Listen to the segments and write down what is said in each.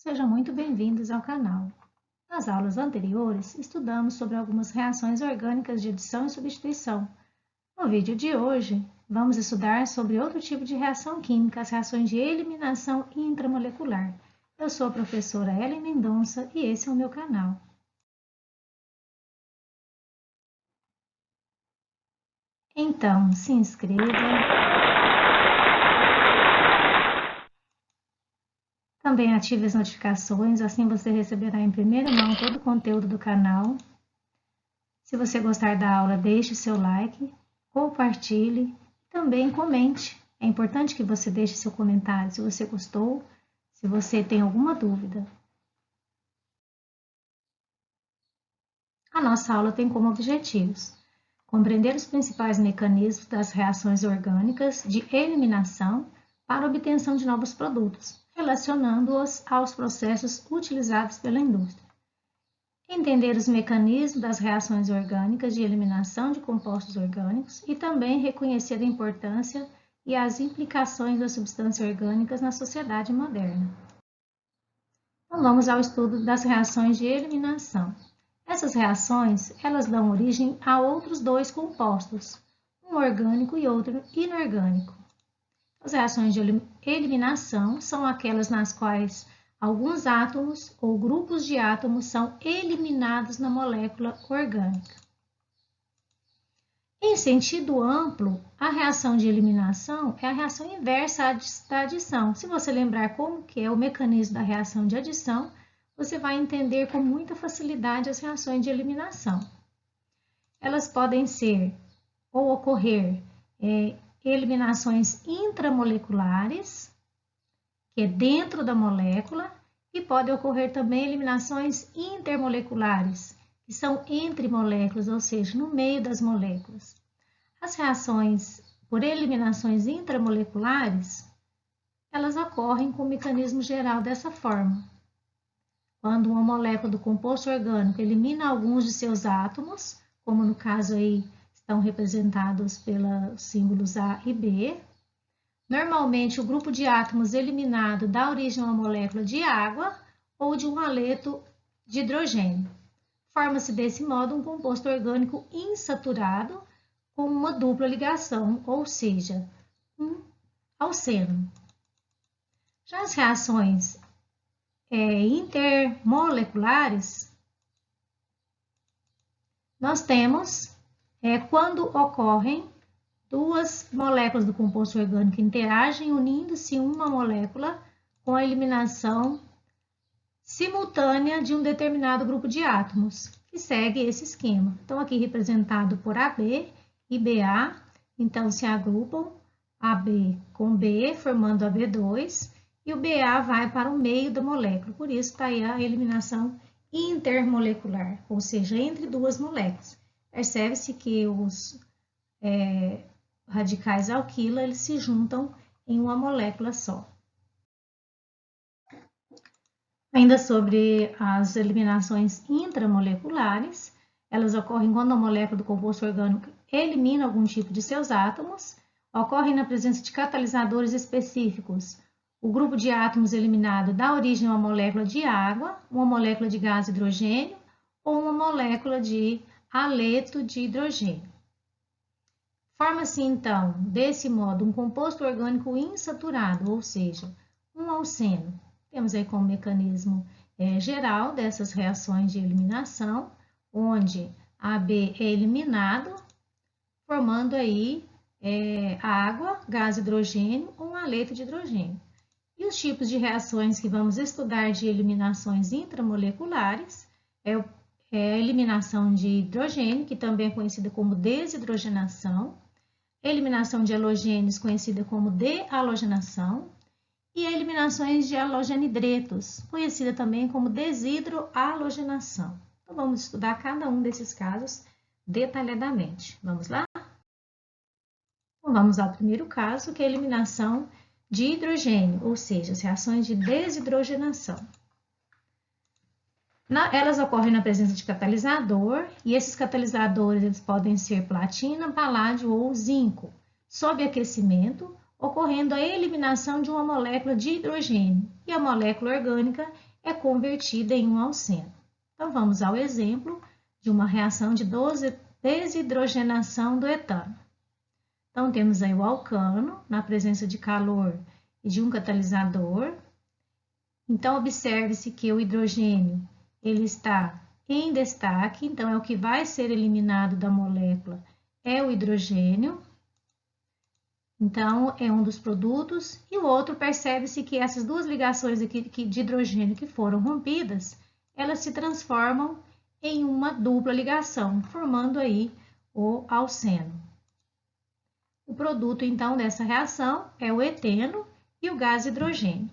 Sejam muito bem-vindos ao canal. Nas aulas anteriores, estudamos sobre algumas reações orgânicas de adição e substituição. No vídeo de hoje, vamos estudar sobre outro tipo de reação química, as reações de eliminação intramolecular. Eu sou a professora Ellen Mendonça e esse é o meu canal. Então, se inscreva. Também ative as notificações, assim você receberá em primeira mão todo o conteúdo do canal. Se você gostar da aula, deixe seu like, compartilhe e também comente. É importante que você deixe seu comentário se você gostou, se você tem alguma dúvida. A nossa aula tem como objetivos compreender os principais mecanismos das reações orgânicas de eliminação para obtenção de novos produtos, relacionando-os aos processos utilizados pela indústria. Entender os mecanismos das reações orgânicas de eliminação de compostos orgânicos e também reconhecer a importância e as implicações das substâncias orgânicas na sociedade moderna. Então, vamos ao estudo das reações de eliminação. Essas reações, elas dão origem a outros dois compostos, um orgânico e outro inorgânico. As reações de eliminação são aquelas nas quais alguns átomos ou grupos de átomos são eliminados na molécula orgânica. Em sentido amplo, a reação de eliminação é a reação inversa da adição. Se você lembrar como que é o mecanismo da reação de adição, você vai entender com muita facilidade as reações de eliminação. Elas podem ser ou ocorrer eliminações intramoleculares, que é dentro da molécula, e pode ocorrer também eliminações intermoleculares, que são entre moléculas, ou seja, no meio das moléculas. As reações por eliminações intramoleculares, elas ocorrem com o mecanismo geral dessa forma. Quando uma molécula do composto orgânico elimina alguns de seus átomos, como no caso aí estão representados pelos símbolos A e B, normalmente o grupo de átomos eliminado dá origem a uma molécula de água ou de um haleto de hidrogênio. Forma-se desse modo um composto orgânico insaturado com uma dupla ligação, ou seja, um alceno. Já as reações intermoleculares, nós temos quando ocorrem duas moléculas do composto orgânico interagem unindo-se uma molécula com a eliminação simultânea de um determinado grupo de átomos, que segue esse esquema. Então, aqui representado por AB e BA, então se agrupam AB com B, formando AB2, e o BA vai para o meio da molécula, por isso está aí a eliminação intermolecular, ou seja, entre duas moléculas. Percebe-se que os radicais alquila, eles se juntam em uma molécula só. Ainda sobre as eliminações intramoleculares, elas ocorrem quando a molécula do composto orgânico elimina algum tipo de seus átomos, ocorrem na presença de catalisadores específicos. O grupo de átomos eliminado dá origem a uma molécula de água, uma molécula de gás hidrogênio ou uma molécula de haleto de hidrogênio. Forma-se, então, desse modo, um composto orgânico insaturado, ou seja, um alceno. Temos aí como mecanismo geral dessas reações de eliminação, onde AB é eliminado, formando aí água, gás hidrogênio ou um haleto de hidrogênio. E os tipos de reações que vamos estudar de eliminações intramoleculares é a eliminação de hidrogênio, que também é conhecida como desidrogenação, eliminação de halogênios, conhecida como dehalogenação, e eliminações de halogenidretos, conhecida também como desidrohalogenação. Então, vamos estudar cada um desses casos detalhadamente. Vamos lá? Então, vamos ao primeiro caso, que é a eliminação de hidrogênio, ou seja, as reações de desidrogenação. Elas ocorrem na presença de catalisador, e esses catalisadores eles podem ser platina, paládio ou zinco, sob aquecimento, ocorrendo a eliminação de uma molécula de hidrogênio, e a molécula orgânica é convertida em um alceno. Então, vamos ao exemplo de uma reação de desidrogenação do etano. Então, temos aí o alcano, na presença de calor e de um catalisador. Então, observe-se que o hidrogênio ele está em destaque, então é o que vai ser eliminado da molécula, é o hidrogênio. Então, é um dos produtos, e o outro percebe-se que essas duas ligações aqui de hidrogênio que foram rompidas, elas se transformam em uma dupla ligação, formando aí o alceno. O produto, então, dessa reação é o eteno e o gás hidrogênio.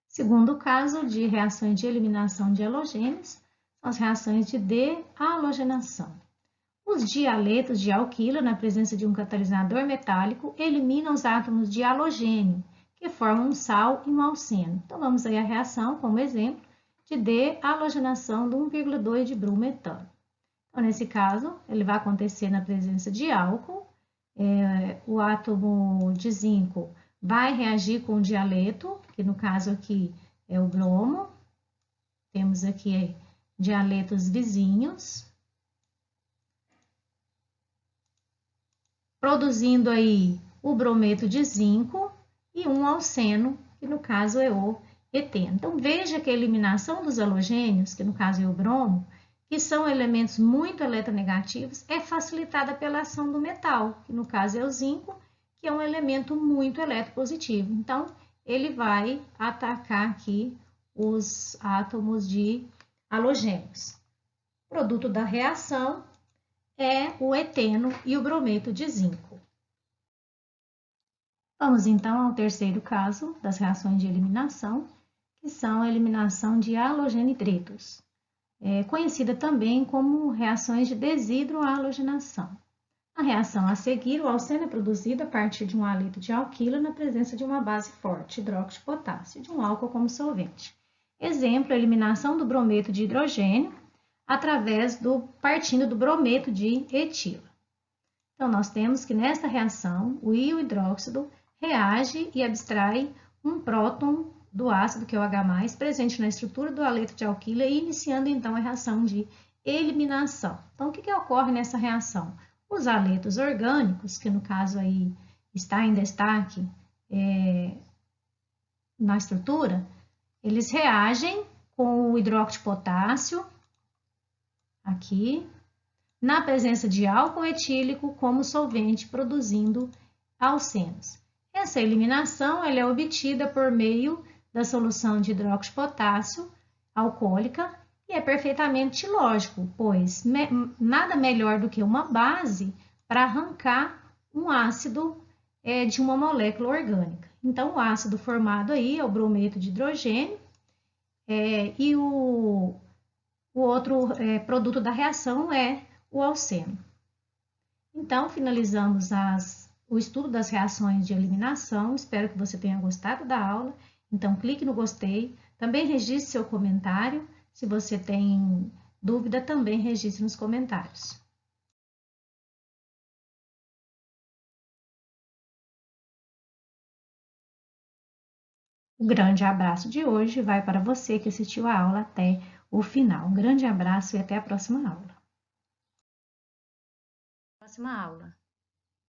Segundo caso de reações de eliminação de halogênios, são as reações de dehalogenação. Os dialetos de alquila, na presença de um catalisador metálico, eliminam os átomos de halogênio, que formam um sal e um alceno. Então, vamos aí à reação como exemplo de dehalogenação do 1,2 de brometano. Então, nesse caso, ele vai acontecer na presença de álcool, o átomo de zinco vai reagir com o dialeto, que no caso aqui é o bromo. Temos aqui dialetos vizinhos, produzindo aí o brometo de zinco e um alceno, que no caso é o eteno. Então, veja que a eliminação dos halogênios, que no caso é o bromo, que são elementos muito eletronegativos, é facilitada pela ação do metal, que no caso é o zinco, que é um elemento muito eletropositivo. Então, ele vai atacar aqui os átomos de halogênios. O produto da reação é o eteno e o brometo de zinco. Vamos então ao terceiro caso das reações de eliminação, que são a eliminação de halogenitritos, conhecida também como reações de desidrohalogenação. A reação a seguir, o alceno é produzido a partir de um haleto de alquila na presença de uma base forte, hidróxido de potássio, e de um álcool como solvente. Exemplo, a eliminação do brometo de hidrogênio partindo do brometo de etila. Então, nós temos que nesta reação, o íon hidróxido reage e abstrai um próton do ácido, que é o H+, presente na estrutura do haleto de alquila, iniciando então a reação de eliminação. Então, o que ocorre nessa reação? Os haletos orgânicos, que no caso aí está em destaque na estrutura, eles reagem com o hidróxido de potássio, aqui, na presença de álcool etílico como solvente, produzindo alcenos. Essa eliminação ela é obtida por meio da solução de hidróxido de potássio alcoólica, e é perfeitamente lógico, pois nada melhor do que uma base para arrancar um ácido de uma molécula orgânica. Então, o ácido formado aí é o brometo de hidrogênio, e o outro produto da reação é o alceno. Então, finalizamos o estudo das reações de eliminação. Espero que você tenha gostado da aula. Então, clique no gostei. Também registre seu comentário. Se você tem dúvida, também registre nos comentários. O grande abraço de hoje vai para você que assistiu a aula até o final. Um grande abraço e até a próxima aula. Próxima aula.